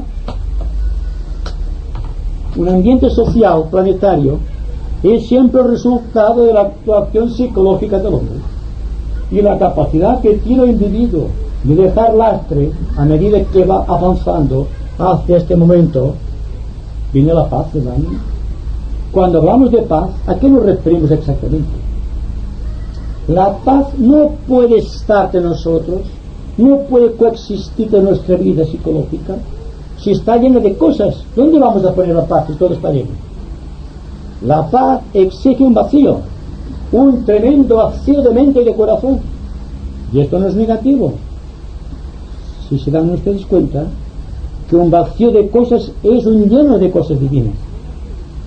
un ambiente social planetario, es siempre el resultado de la actuación psicológica del hombre y la capacidad que tiene el individuo de dejar lastre a medida que va avanzando hacia este momento. Viene la paz, ¿verdad? Cuando hablamos de paz, ¿a qué nos referimos exactamente? La paz no puede estar de nosotros, no puede coexistir en nuestra vida psicológica si está llena de cosas. ¿Dónde vamos a poner la paz si todo está lleno? La paz exige un vacío, un tremendo vacío de mente y de corazón, y esto no es negativo. Si se dan ustedes cuenta que un vacío de cosas es un lleno de cosas divinas.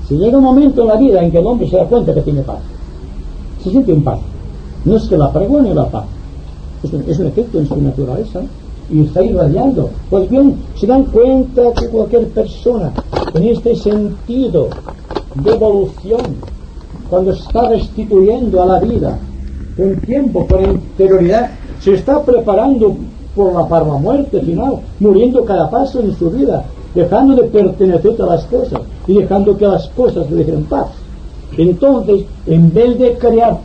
Si llega un momento en la vida en que el hombre se da cuenta que tiene paz, se siente en paz, no es que la pregone la paz, es un efecto en su naturaleza y está irradiando. Pues bien, se dan cuenta que cualquier persona en este sentido de evolución, cuando está restituyendo a la vida un tiempo con interioridad, se está preparando para la muerte final, muriendo cada paso en su vida, dejando de pertenecer a las cosas y dejando que las cosas le dejen en paz. Entonces, en vez de crear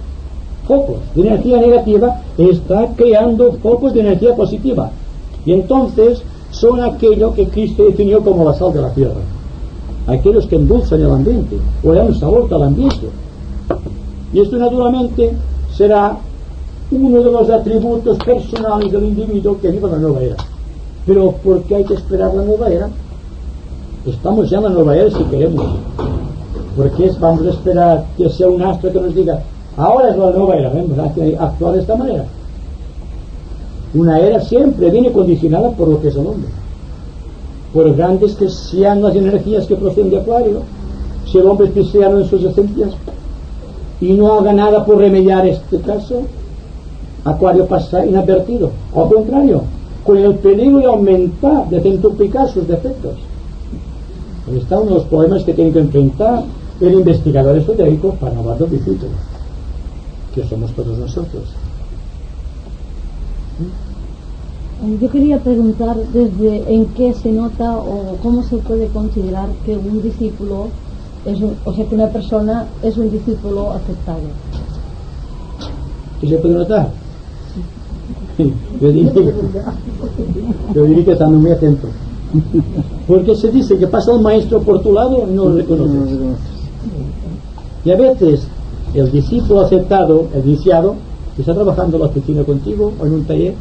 focos de energía negativa, está creando focos de energía positiva, y entonces son aquello que Cristo definió como la sal de la tierra, aquellos que endulzan el ambiente o le dan sabor al ambiente. Y esto naturalmente será uno de los atributos personales del individuo que viva la nueva era. Pero ¿por qué hay que esperar la nueva era? Estamos ya en la nueva era si queremos. Porque vamos a esperar que sea un astro que nos diga ahora es la nueva era, hay que actuar de esta manera. Una era siempre viene condicionada por lo que es el hombre, por grandes que sean las energías que proceden de Acuario. Si el hombre es cristiano en sus esencias y no haga nada por remediar este caso, Acuario pasa inadvertido. Al contrario, con el peligro de aumentar, de centuplicar sus defectos. Ahí está uno de los problemas que tiene que enfrentar el investigador esotérico para hablar del discípulo, que somos todos nosotros. Yo quería preguntar desde en qué se nota o cómo se puede considerar que un discípulo es que una persona es un discípulo aceptado. ¿Qué se puede notar? Yo diría que estando muy atento, porque se dice que pasa un maestro por tu lado y no lo reconoces. Y a veces el discípulo aceptado, el iniciado, que está trabajando en la oficina contigo o en un taller,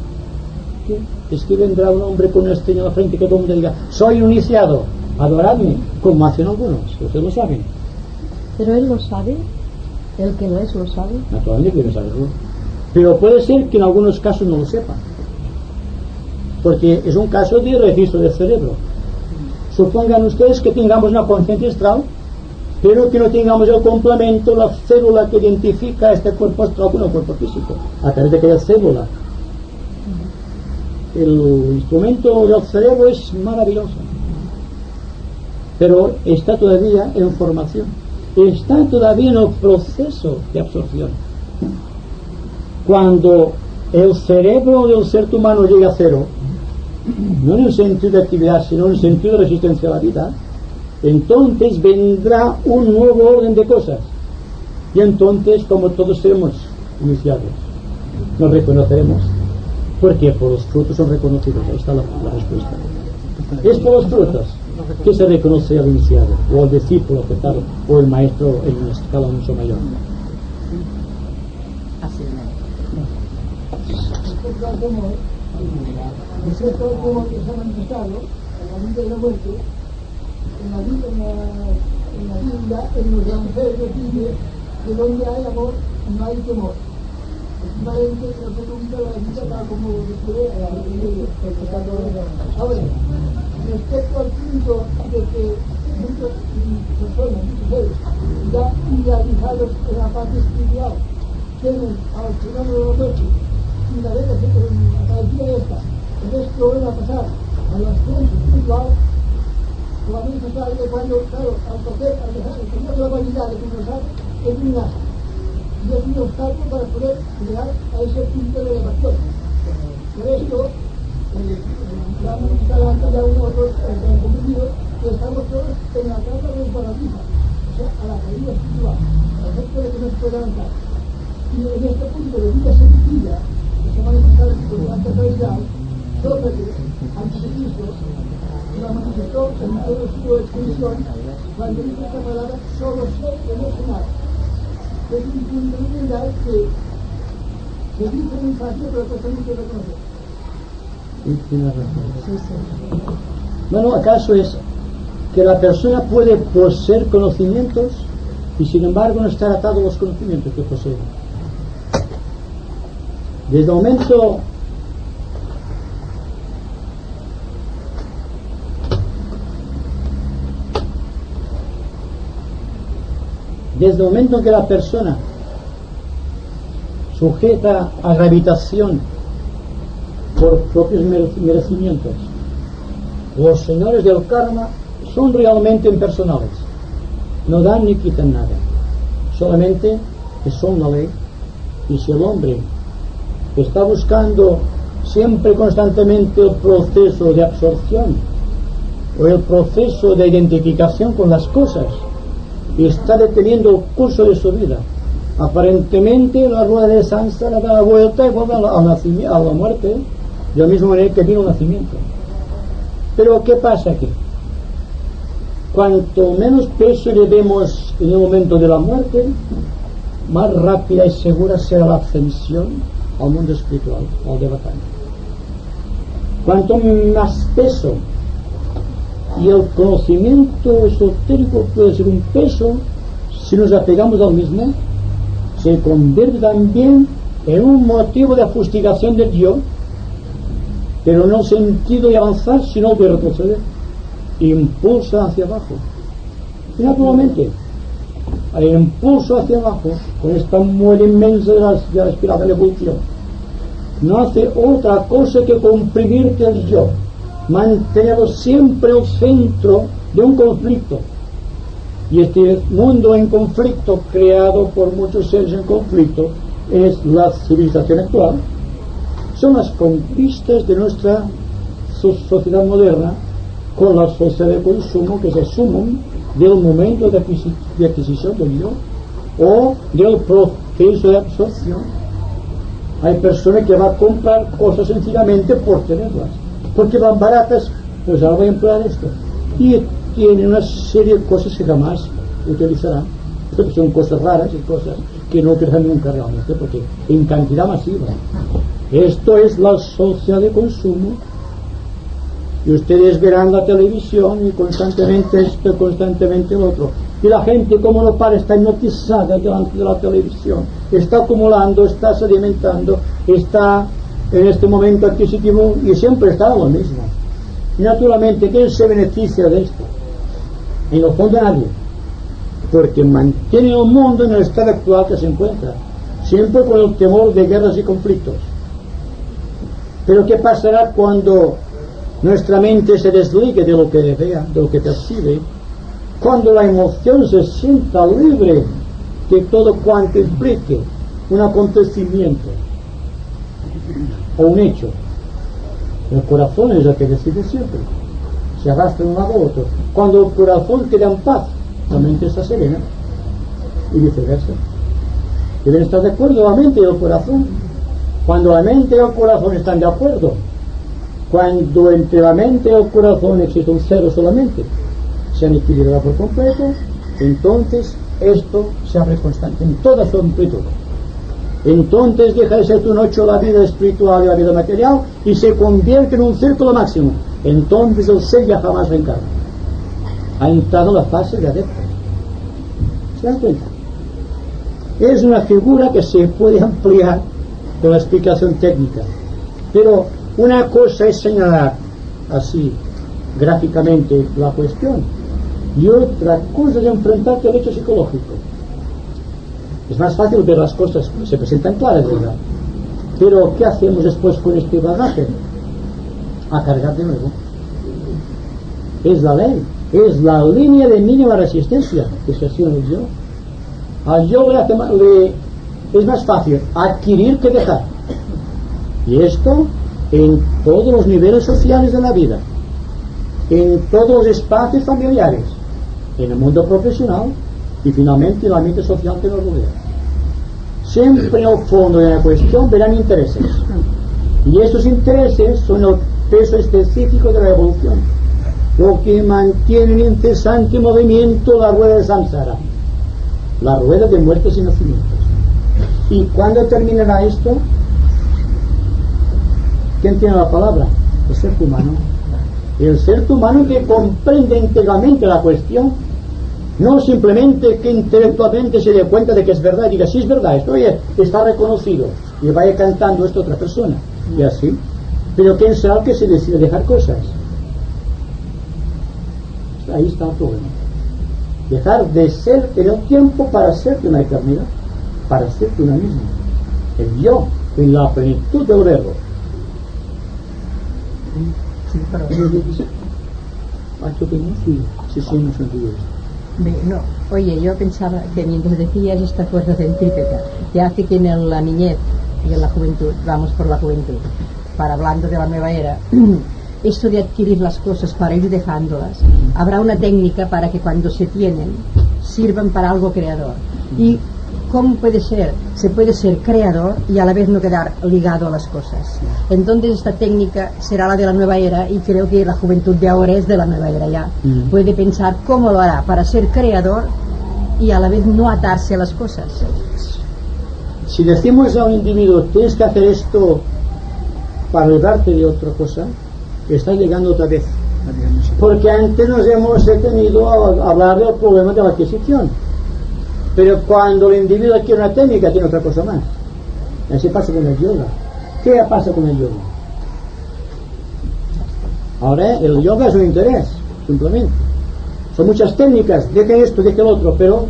es que vendrá un hombre con una estrella en la frente que todo el mundo diga soy un iniciado, adoradme, como hacen algunos, ustedes lo saben. Pero él lo sabe, el que lo es lo sabe. Naturalmente debe saberlo, pero puede ser que en algunos casos no lo sepa, porque es un caso de registro del cerebro. Supongan ustedes que tengamos una conciencia astral, pero que no tengamos el complemento, la célula que identifica este cuerpo astral con el cuerpo físico, a través de aquella célula. El instrumento del cerebro es maravilloso, pero está todavía en formación, está todavía en el proceso de absorción. Cuando el cerebro del ser humano llega a cero, no en el sentido de actividad, sino en el sentido de resistencia a la vida, entonces vendrá un nuevo orden de cosas, y entonces, como todos seremos iniciados, nos reconoceremos. Porque por los frutos son reconocidos. Ahí está la respuesta. Es por los frutos que se reconoce al iniciado, o al discípulo aceptado, o el maestro en una escala mucho mayor. Así es. Como que se ha manifestado en la vida y la muerte, en la Biblia, en los evangelios dice que donde hay amor no hay temor. Efectivamente, la pregunta la vida está como después ahora, respecto al punto de que muchas personas, muchos seres, ya idealizados en la parte espiritual, tienen al fenómeno de la muerte y la vez que cada día esta, entonces lo van a pasar a la experiencia espiritual, lo van a pasar cuando, claro, al tocar, al dejar, el tener la vanidad de conversar, es un asco. Y y es un obstáculo para poder llegar a ese punto de elevación. Por esto, ya hemos estado antes ya uno otro comprendido que estamos todos en la casa del paradigma, o sea, a la caída espiritual, al efecto de que no se puede avanzar. Y en este punto de vida sencilla, que se manifestado por el anterior, sobre que antes de Cristo la manifestó en toda su extensión cuando dice esta palabra, solo sé que no sé nada. Es un punto de humildad que se dice muy fácil, pero cuesta mucho reconocer. Sí, tienes razón. Bueno, ¿acaso es que la persona puede poseer conocimientos y sin embargo no estar atado a los conocimientos que posee? Desde el momento en que la persona sujeta a gravitación por propios merecimientos, los señores del karma son realmente impersonales, no dan ni quitan nada, solamente que son la ley. Y si el hombre está buscando siempre constantemente el proceso de absorción o el proceso de identificación con las cosas y está deteniendo el curso de su vida, aparentemente la rueda de samsara da la vuelta y vuelve a la muerte de la misma manera que vino el nacimiento. Pero ¿qué pasa aquí? Cuanto menos peso le demos en el momento de la muerte, más rápida y segura será la ascensión al mundo espiritual, al de batalla. Cuanto más peso, y el conocimiento esotérico puede ser un peso, si nos apegamos al mismo, se convierte también en un motivo de fustigación del yo, pero no sentido de avanzar, sino de retroceder, impulsa hacia abajo. Y naturalmente, al impulso hacia abajo, con esta muela inmensa de la espiral de la evolución, no hace otra cosa que comprimirte el yo, mantenerlo siempre el centro de un conflicto. Y este mundo en conflicto, creado por muchos seres en conflicto, es la civilización actual. Son las conquistas de nuestra sociedad moderna con la sociedad de consumo que se suman del momento de adquisición del yo o del proceso de absorción. Hay personas que van a comprar cosas sencillamente por tenerlas, porque van baratas, pues ahora voy a emplear esto, y tienen una serie de cosas que jamás utilizarán, porque son cosas raras y cosas que no utilizan nunca realmente, porque en cantidad masiva. Esto es la sociedad de consumo, y ustedes verán la televisión y constantemente esto, constantemente lo otro, y la gente, como no para, está hipnotizada delante de la televisión, está acumulando, está sedimentando, está en este momento adquisitivo, y siempre está lo mismo. Y naturalmente, ¿quién se beneficia de esto? En el fondo nadie, porque mantiene el mundo en el estado actual que se encuentra, siempre con el temor de guerras y conflictos. Pero ¿qué pasará cuando nuestra mente se desligue de lo que vea, de lo que percibe, cuando la emoción se sienta libre de todo cuanto implique un acontecimiento o un hecho? El corazón es el que decide siempre, se arrastra de un lado a otro. Cuando el corazón queda en paz, la mente está serena, y viceversa. Deben estar de acuerdo la mente y el corazón. Cuando la mente y el corazón están de acuerdo, cuando entre la mente y el corazón existe un cero solamente, se han equilibrado por completo, entonces esto se abre constante en toda su amplitud. Entonces deja de ser un 8 la vida espiritual y la vida material y se convierte en un círculo máximo. Entonces el ser ya jamás reencarna. Ha entrado en la fase de adepto. ¿Se dan cuenta? Es una figura que se puede ampliar con la explicación técnica, pero una cosa es señalar así gráficamente la cuestión y otra cosa es enfrentarte al hecho psicológico. Es más fácil ver las cosas, se presentan claras, ¿verdad? Pero ¿qué hacemos después con este bagaje? A cargar de nuevo. Es la ley, es la línea de mínima resistencia que se acciona el yo. Al yo le es más fácil adquirir que dejar. Y esto en todos los niveles sociales de la vida, en todos los espacios familiares, en el mundo profesional y finalmente en el ambiente social que nos rodea. Siempre en el fondo de la cuestión verán intereses, y estos intereses son el peso específico de la evolución, lo que mantiene en incesante movimiento la rueda de samsara, la rueda de muertes y nacimientos. ¿Y cuándo terminará esto? ¿Quién tiene la palabra? El ser humano. El ser humano que comprende integralmente la cuestión, no simplemente que intelectualmente se dé cuenta de que es verdad y diga, sí es verdad, esto está reconocido, y vaya cantando esto a otra persona, y así. Pero ¿quién será el que se decide dejar cosas? Ahí está el problema. Dejar de ser en el tiempo para ser de una eternidad, para ser de una misma. El yo, en la plenitud del verbo. Sí, pero... No, oye, yo pensaba que mientras decías esta fuerza centrípeta que hace que en la niñez y en la juventud, vamos por la juventud, para hablando de la nueva era, esto de adquirir las cosas para ir dejándolas, habrá una técnica para que cuando se tienen sirvan para algo creador. Y ¿cómo puede ser? Se puede ser creador y a la vez no quedar ligado a las cosas. Entonces esta técnica será la de la nueva era, y creo que la juventud de ahora es de la nueva era ya. Puede pensar cómo lo hará para ser creador y a la vez no atarse a las cosas. Si decimos a un individuo, tienes que hacer esto para librarte de otra cosa, estás llegando otra vez. Porque antes nos hemos detenido a hablar del problema de la adquisición. Pero cuando el individuo adquiere una técnica, tiene otra cosa más. Así pasa con el yoga. ¿Qué pasa con el yoga? Ahora el yoga es un interés, simplemente. Son muchas técnicas, dejen esto, dejen el otro, pero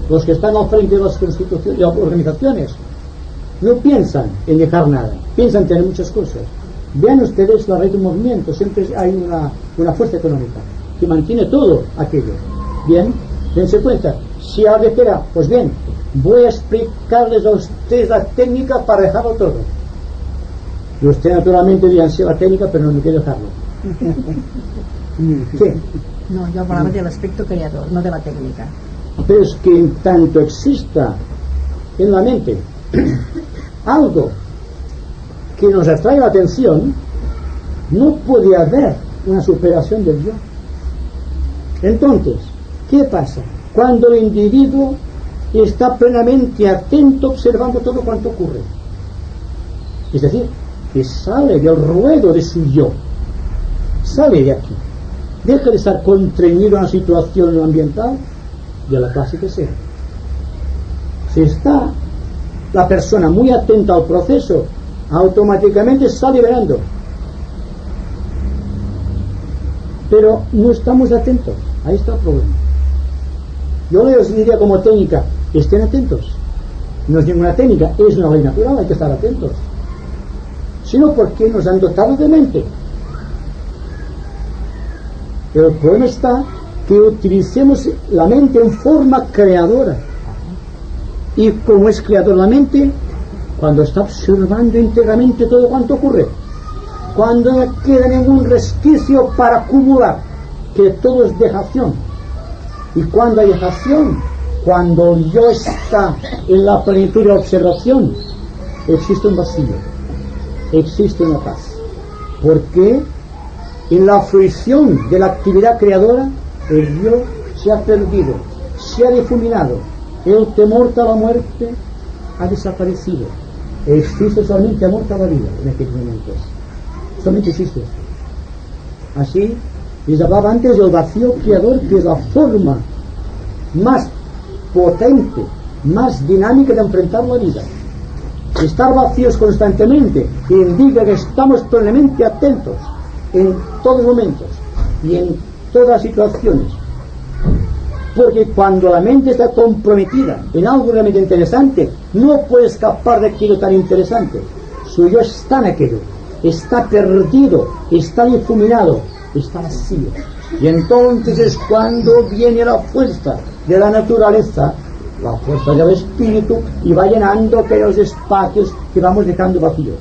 los que están al frente de las organizaciones no piensan en dejar nada, piensan en tener muchas cosas. Vean ustedes la red de movimiento, siempre hay una fuerza económica que mantiene todo aquello. Bien, dense cuenta, si ahora espera, pues bien, voy a explicarles a ustedes la técnica para dejarlo todo. Y usted naturalmente dirán, sí, la técnica, pero no quiere dejarlo. ¿Qué? No, yo hablaba del aspecto creador, no de la técnica. Pero es que en tanto exista en la mente algo que nos atrae la atención, no puede haber una superación del yo. Entonces, ¿qué pasa? Cuando el individuo está plenamente atento observando todo cuanto ocurre, es decir, que sale del ruedo de su yo, sale de aquí, deja de estar contrañido a una situación ambiental de la clase que sea. Si está la persona muy atenta al proceso, automáticamente está liberando. Pero no estamos atentos, ahí está el problema. Yo les diría como técnica, estén atentos. No es ninguna técnica, es una ley natural, hay que estar atentos. Sino porque nos han dotado de mente. El problema está que utilicemos la mente en forma creadora. ¿Y cómo es creadora la mente? Cuando está observando íntegramente todo cuanto ocurre. Cuando no queda ningún resquicio para acumular, que todo es dejación. Y cuando hay dejación, cuando el yo está en la plenitud de la observación, existe un vacío, existe una paz. Porque en la fruición de la actividad creadora, el yo se ha perdido, se ha difuminado, el temor a la muerte ha desaparecido. Existe solamente amor a la vida en aquellos momentos. Solamente existe. Así, les hablaba antes del vacío creador, que es la forma más potente, más dinámica de enfrentar la vida. Estar vacíos constantemente indica que estamos plenamente atentos en todos los momentos y en todas las situaciones. Porque cuando la mente está comprometida en algo realmente interesante, no puede escapar de aquello tan interesante. Su yo está en aquello, está perdido, está difuminado, está vacío. Y entonces es cuando viene la fuerza de la naturaleza la fuerza del espíritu y va llenando aquellos espacios que vamos dejando vacíos.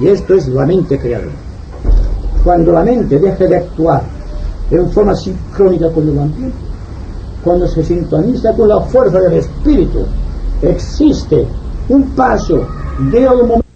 Y esto es la mente creadora. Cuando la mente deje de actuar en forma sincrónica con el ambiente, cuando se sintoniza con la fuerza del espíritu, existe un paso de un momento